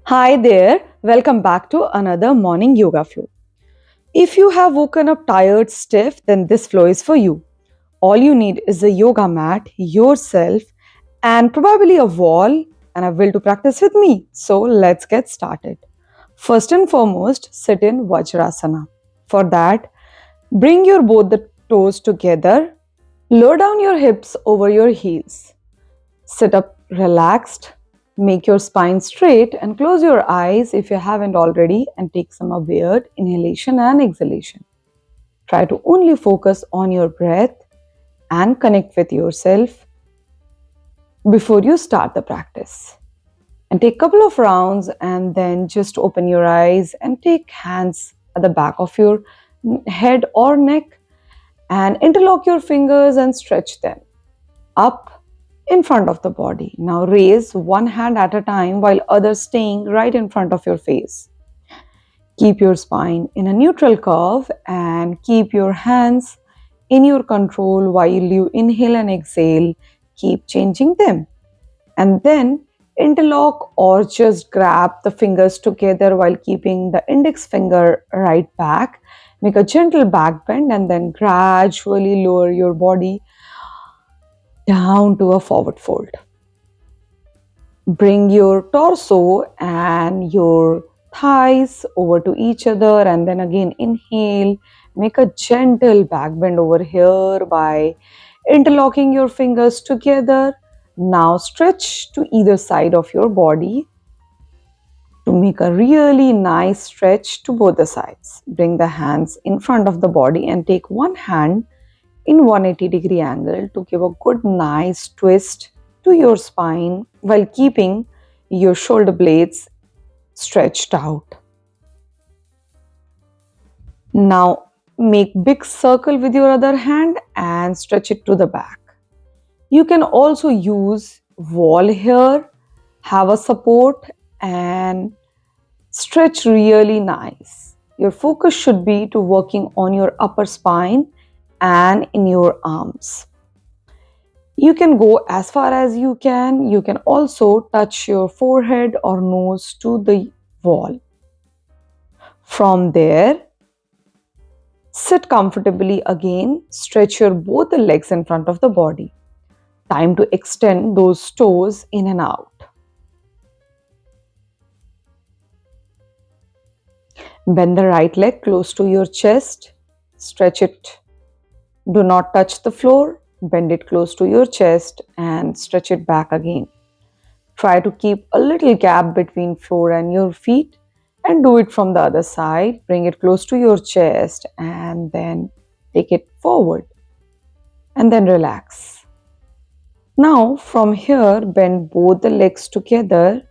Hi there, welcome back to another morning yoga flow. If you have woken up tired, stiff, then this flow is for you. All you need is a yoga mat, yourself, and probably a wall and a will to practice with me. So let's get started. First and foremost, sit in Vajrasana. For that, bring your both the toes together, lower down your hips over your heels. Sit up relaxed, make your spine straight, and close your eyes if you haven't already, and take some aware inhalation and exhalation. Try to only focus on your breath and connect with yourself before you start the practice. And take a couple of rounds and then just open your eyes and take hands at the back of your head or neck and interlock your fingers and stretch them up in front of the body. Now raise one hand at a time while other staying right in front of your face. Keep your spine in a neutral curve and keep your hands in your control while you inhale and exhale. Keep changing them. And then interlock or just grab the fingers together while keeping the index finger right back. Make a gentle back bend and then gradually lower your body down to a forward fold. Bring your torso and your thighs over to each other and then again inhale. Make a gentle back bend over here by interlocking your fingers together. Now stretch to either side of your body to make a really nice stretch to both the sides. Bring the hands in front of the body and take one hand in 180-degree angle to give a good nice twist to your spine while keeping your shoulder blades stretched out. Now make big circle with your other hand and stretch it to the back. You can also use wall here, have a support and stretch really nice. Your focus should be to working on your upper spine and in your arms. You can go as far as you can. You can also touch your forehead or nose to the wall. From there, sit comfortably again. Stretch your both the legs in front of the body. Time to extend those toes in and out. Bend the right leg close to your chest. Stretch it. Do not touch the floor. Bend it close to your chest and stretch it back again. Try to keep a little gap between floor and your feet and do it from the other side. Bring it close to your chest and then take it forward and then relax. Now from here, bend both the legs together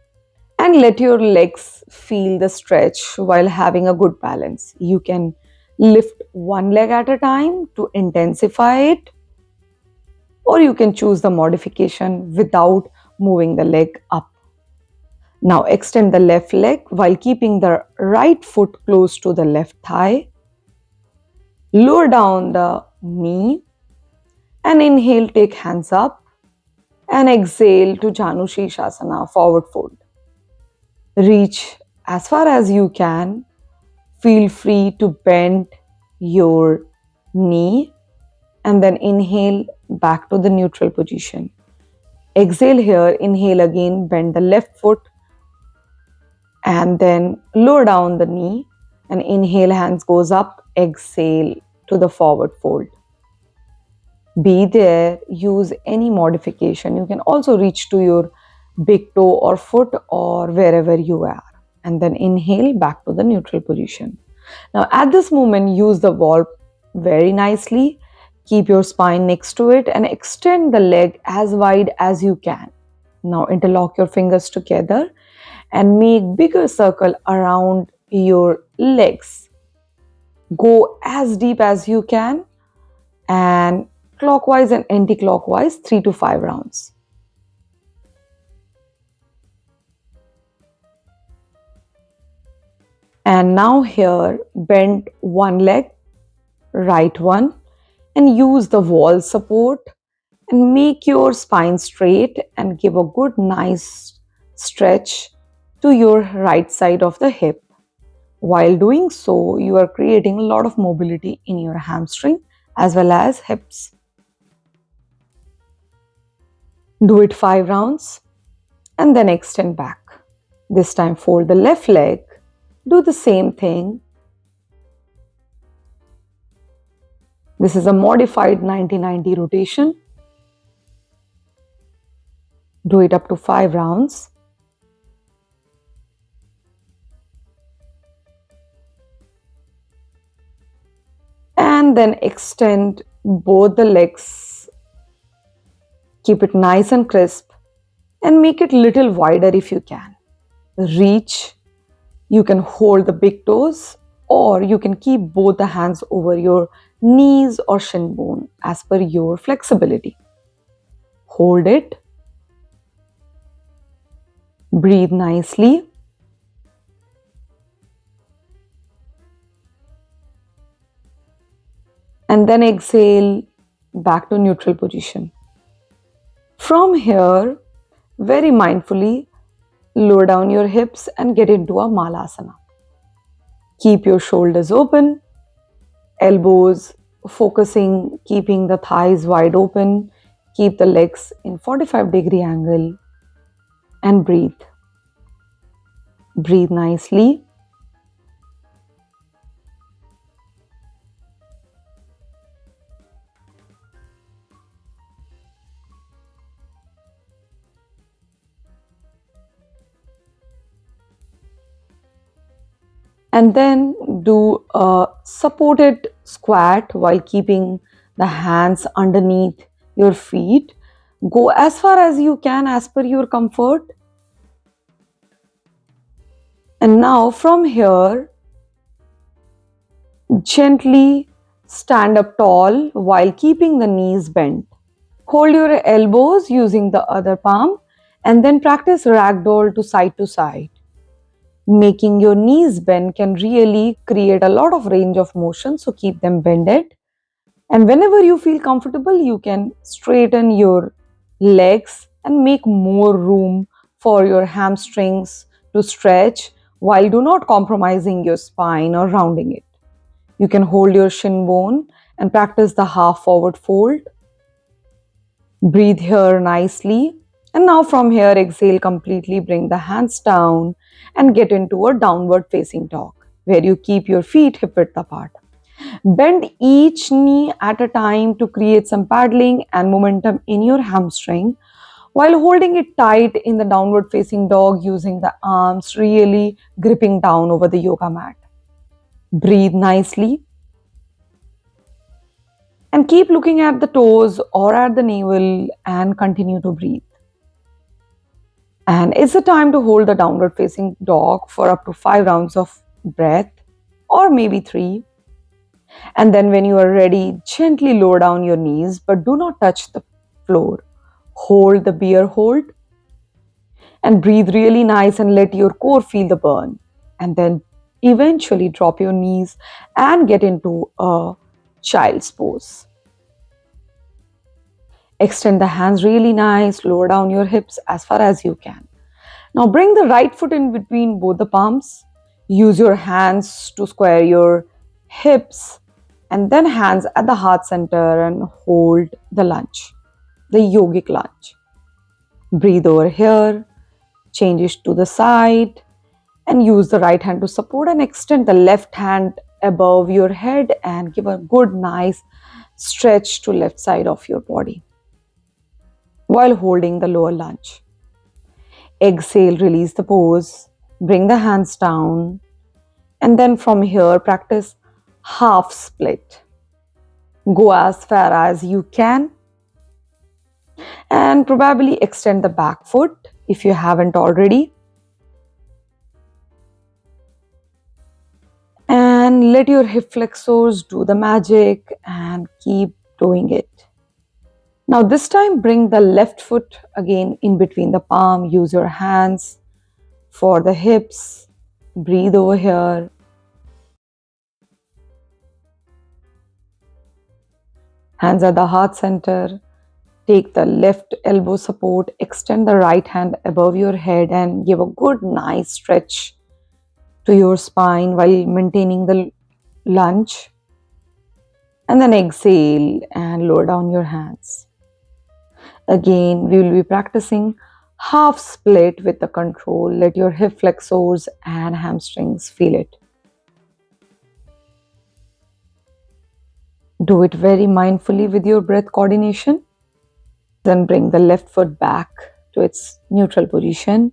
and let your legs feel the stretch while having a good balance. You can lift one leg at a time to intensify it, or you can choose the modification without moving the leg up. Now extend the left leg while keeping the right foot close to the left thigh. Lower down the knee and inhale, take hands up and exhale to Janu Shirshasana, forward fold. Reach as far as you can. Feel free to bend your knee and then inhale back to the neutral position. Exhale here, inhale again, bend the left foot and then lower down the knee and inhale, hands goes up, exhale to the forward fold. Be there, use any modification. You can also reach to your big toe or foot or wherever you are and then inhale back to the neutral position. Now at this moment, use the wall very nicely. Keep your spine next to it and extend the leg as wide as you can. Now interlock your fingers together and make bigger circle around your legs. Go as deep as you can and clockwise and anti-clockwise 3 to 5 rounds. And now here, bend one leg, right one, and use the wall support and make your spine straight and give a good nice stretch to your right side of the hip. While doing so, you are creating a lot of mobility in your hamstring as well as hips. Do it 5 rounds and then extend back. This time fold the left leg. Do the same thing. This is a modified 90-90 rotation. Do it up to 5 rounds. And then extend both the legs. Keep it nice and crisp and make it little wider if you can. Reach. You can hold the big toes or you can keep both the hands over your knees or shin bone as per your flexibility. Hold it. Breathe nicely. And then exhale back to neutral position. From here, very mindfully, lower down your hips and get into a Malasana. Keep your shoulders open, elbows focusing, keeping the thighs wide open. Keep the legs in 45-degree angle and breathe. Breathe nicely. And then do a supported squat while keeping the hands underneath your feet. Go as far as you can as per your comfort. And now from here, gently stand up tall while keeping the knees bent. Hold your elbows using the other palm and then practice ragdoll to side. Making your knees bend can really create a lot of range of motion, so keep them bended. And whenever you feel comfortable, you can straighten your legs and make more room for your hamstrings to stretch while do not compromising your spine or rounding it. You can hold your shin bone and practice the half forward fold. Breathe here nicely. And now from here, exhale completely, bring the hands down and get into a downward facing dog where you keep your feet hip width apart. Bend each knee at a time to create some paddling and momentum in your hamstring while holding it tight in the downward facing dog using the arms really gripping down over the yoga mat. Breathe nicely and keep looking at the toes or at the navel and continue to breathe. And it's the time to hold the downward facing dog for up to 5 rounds of breath or maybe 3. And then when you are ready, gently lower down your knees but do not touch the floor. Hold the bear hold and breathe really nice and let your core feel the burn. And then eventually drop your knees and get into a child's pose. Extend the hands really nice, lower down your hips as far as you can. Now bring the right foot in between both the palms. Use your hands to square your hips and then hands at the heart center and hold the lunge, the yogic lunge. Breathe over here, change it to the side and use the right hand to support and extend the left hand above your head and give a good nice stretch to left side of your body while holding the lower lunge. Exhale, release the pose, bring the hands down and then from here practice half split. Go as far as you can and probably extend the back foot if you haven't already. And let your hip flexors do the magic and keep doing it. Now this time bring the left foot again in between the palm. Use your hands for the hips. Breathe over here. Hands at the heart center. Take the left elbow support, extend the right hand above your head, and give a good, nice stretch to your spine while maintaining the lunge. And then exhale and lower down your hands. Again, we will be practicing half split with the control. Let your hip flexors and hamstrings feel it. Do it very mindfully with your breath coordination. Then bring the left foot back to its neutral position.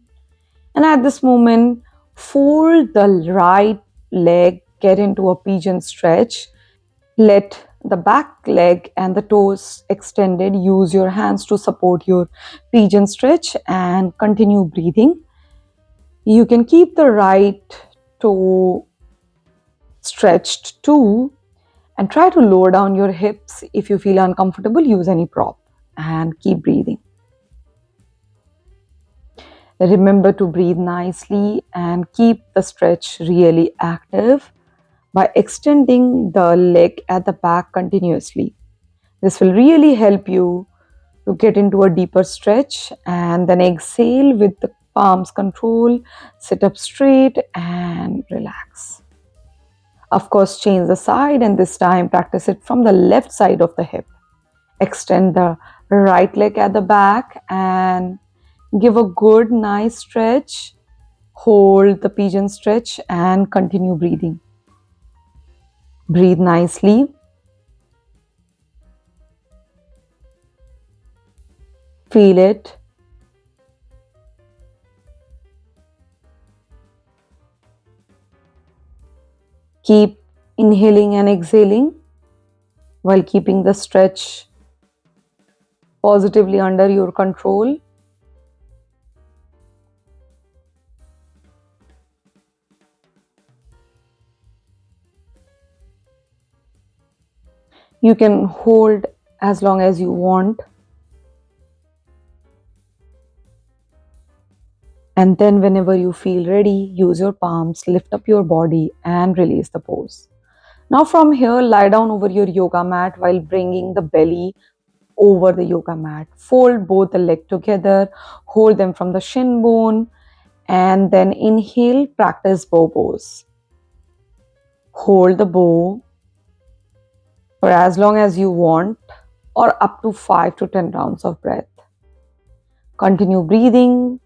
And at this moment, fold the right leg, get into a pigeon stretch. Let the back leg and the toes extended. Use your hands to support your pigeon stretch and continue breathing. You can keep the right toe stretched too and try to lower down your hips. If you feel uncomfortable, use any prop and keep breathing. Remember to breathe nicely and keep the stretch really active by extending the leg at the back continuously. This will really help you to get into a deeper stretch, and then exhale with the palms control, sit up straight and relax. Of course, change the side and this time practice it from the left side of the hip. Extend the right leg at the back and give a good, nice stretch. Hold the pigeon stretch and continue breathing. Breathe nicely. Feel it. Keep inhaling and exhaling while keeping the stretch positively under your control. You can hold as long as you want. And then whenever you feel ready, use your palms, lift up your body and release the pose. Now from here, lie down over your yoga mat while bringing the belly over the yoga mat. Fold both the legs together, hold them from the shin bone, and then inhale, practice bow pose. Hold the bow for as long as you want or up to 5 to 10 rounds of breath. Continue breathing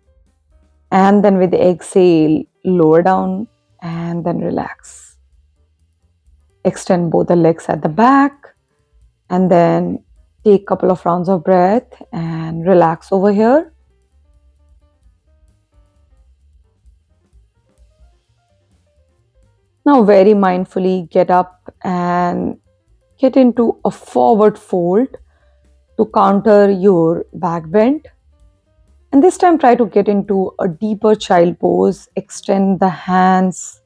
and then with the exhale, lower down and then relax. Extend both the legs at the back and then take a couple of rounds of breath and relax over here. Now very mindfully get up and get into a forward fold to counter your back bend. And this time try to get into a deeper child pose. Extend the hands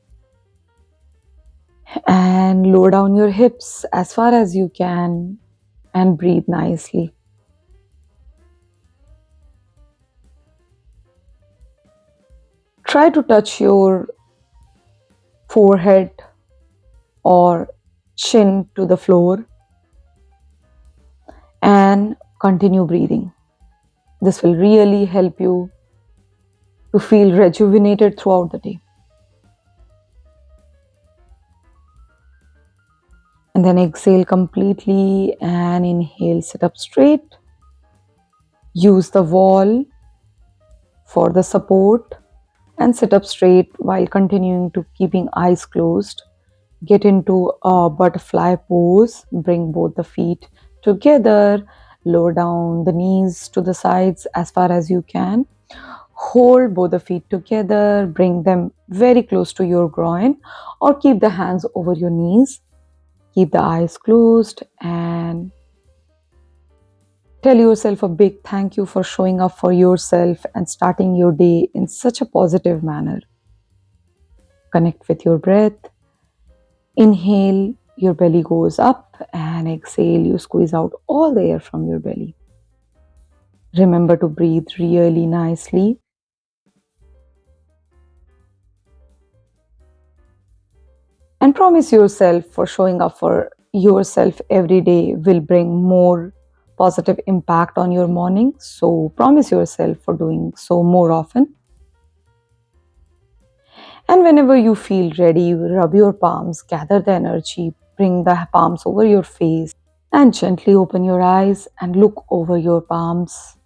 and lower down your hips as far as you can and breathe nicely. Try to touch your forehead or chin to the floor and continue breathing. This will really help you to feel rejuvenated throughout the day. And then exhale completely and inhale, sit up straight. Use the wall for the support and sit up straight while continuing to keeping eyes closed. Get into a butterfly pose. Bring both the feet together. Lower down the knees to the sides as far as you can. Hold both the feet together. Bring them very close to your groin or keep the hands over your knees. Keep the eyes closed and tell yourself a big thank you for showing up for yourself and starting your day in such a positive manner. Connect with your breath. Inhale, your belly goes up, and exhale, you squeeze out all the air from your belly. Remember to breathe really nicely. And promise yourself for showing up for yourself every day will bring more positive impact on your morning. So promise yourself for doing so more often. And whenever you feel ready, rub your palms, gather the energy, bring the palms over your face, and gently open your eyes and look over your palms.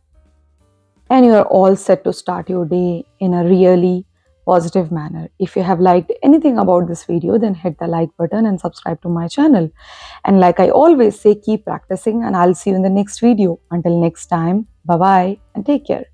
And you are all set to start your day in a really positive manner. If you have liked anything about this video, then hit the like button and subscribe to my channel. And like I always say, keep practicing, and I'll see you in the next video. Until next time, bye bye and take care.